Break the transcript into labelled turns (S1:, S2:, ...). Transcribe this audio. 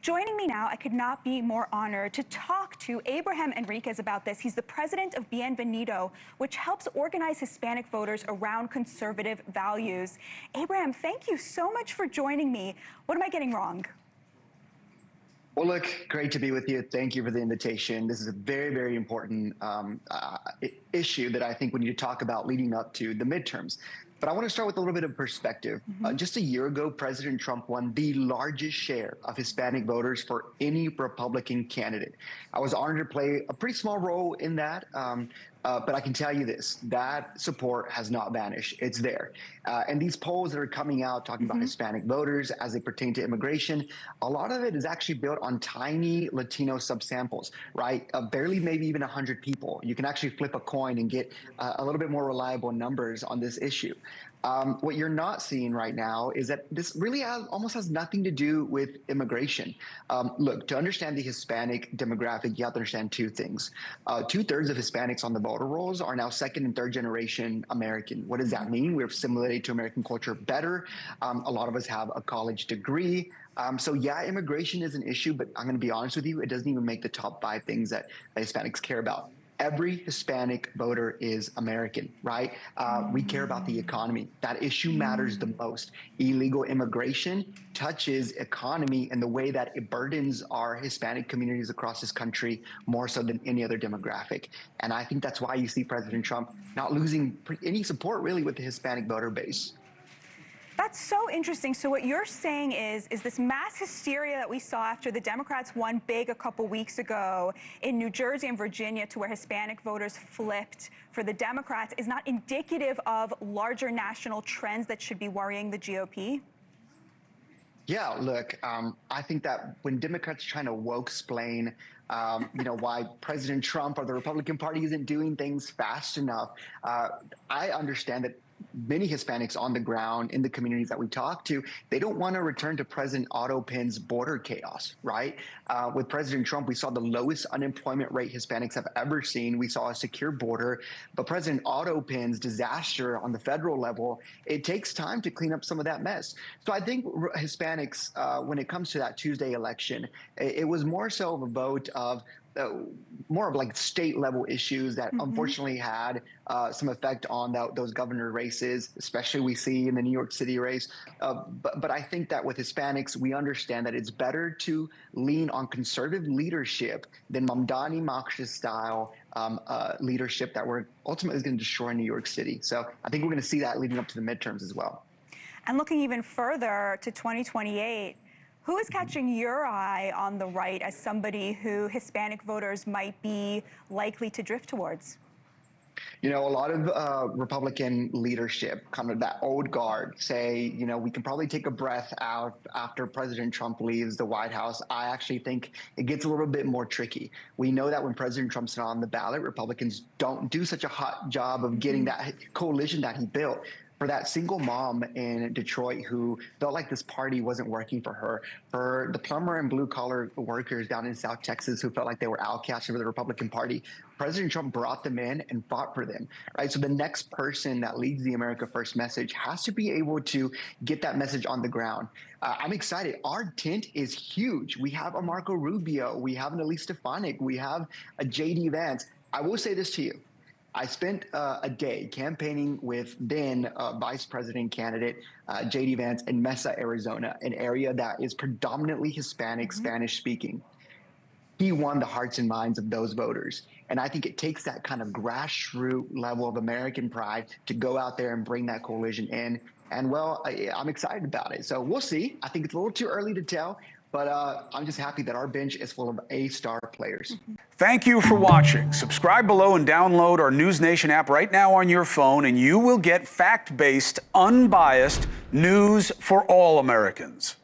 S1: Joining me now, I could not be more honored to talk to Abraham Enriquez about this. He's the president of Bienvenido, which helps organize Hispanic voters around conservative values. Abraham, thank you so much for joining me. What am I getting wrong?
S2: Well, look, great to be with you. Thank you for the invitation. This is a very, very important issue that I think we need to talk about leading up to the midterms. But I want to start with a little bit of perspective. Just a year ago, President Trump won the largest share of Hispanic voters for any Republican candidate. I was honored to play a pretty small role in that. But I can tell you this, that support has not vanished. It's there. And these polls that are coming out talking about Hispanic voters as they pertain to immigration, a lot of it is actually built on tiny Latino subsamples, right? Barely maybe even 100 people. You can actually flip a coin and get a little bit more reliable numbers on this issue. What you're not seeing right now is that this really almost has nothing to do with immigration. Look, to understand the Hispanic demographic, you have to understand two things. 2/3 of Hispanics on the voter rolls are now second and third generation American. What does that mean? We're assimilated to American culture better. A lot of us have a college degree. So yeah, immigration is an issue, but I'm going to be honest with you, it doesn't even make the top 5 things that Hispanics care about. Every Hispanic voter is American, right? We care about the economy. That issue matters the most. Illegal immigration touches economy in the way that it burdens our Hispanic communities across this country more so than any other demographic. And I think that's why you see President Trump not losing any support really with the Hispanic voter base.
S1: That's so interesting. So what you're saying is this mass hysteria that we saw after the Democrats won big a couple weeks ago in New Jersey and Virginia to where Hispanic voters flipped for the Democrats is not indicative of larger national trends that should be worrying the GOP?
S2: Yeah, look, I think that when Democrats are trying to woke-splain, why President Trump or the Republican Party isn't doing things fast enough, I understand that many Hispanics on the ground in the communities that we talk to, they don't want to return to President Otto Penn's border chaos, right? With President Trump, we saw the lowest unemployment rate Hispanics have ever seen. We saw a secure border, but President Otto Penn's disaster on the federal level, it takes time to clean up some of that mess. So I think Hispanics, when it comes to that Tuesday election, it was more so of a vote of more of like state level issues that unfortunately had some effect on those governor races, especially we see in the New York City race. But I think that with Hispanics, we understand that it's better to lean on conservative leadership than Mamdani Marxist style leadership that we're ultimately going to destroy New York City. So I think we're going to see that leading up to the midterms as well.
S1: And looking even further to 2028, who is catching your eye on the right as somebody who Hispanic voters might be likely to drift towards?
S2: You know, a lot of Republican leadership, kind of that old guard, say, we can probably take a breath out after President Trump leaves the White House. I actually think it gets a little bit more tricky. We know that when President Trump's not on the ballot, Republicans don't do such a hot job of getting that coalition that he built. For that single mom in Detroit who felt like this party wasn't working for her, for the plumber and blue-collar workers down in South Texas who felt like they were outcast for the Republican Party, President Trump brought them in and fought for them, right? So the next person that leads the America First message has to be able to get that message on the ground. I'm excited. Our tent is huge. We have a Marco Rubio. We have an Elise Stefanik. We have a J.D. Vance. I will say this to you. I spent a day campaigning with then Vice President candidate J.D. Vance in Mesa, Arizona, an area that is predominantly Hispanic, Spanish-speaking. He won the hearts and minds of those voters. And I think it takes that kind of grassroots level of American pride to go out there and bring that coalition in. And, well, I'm excited about it. So we'll see. I think it's a little too early to tell. But I'm just happy that our bench is full of A-star players.
S3: Thank you for watching. Subscribe below and download our NewsNation app right now on your phone, and you will get fact-based, unbiased news for all Americans.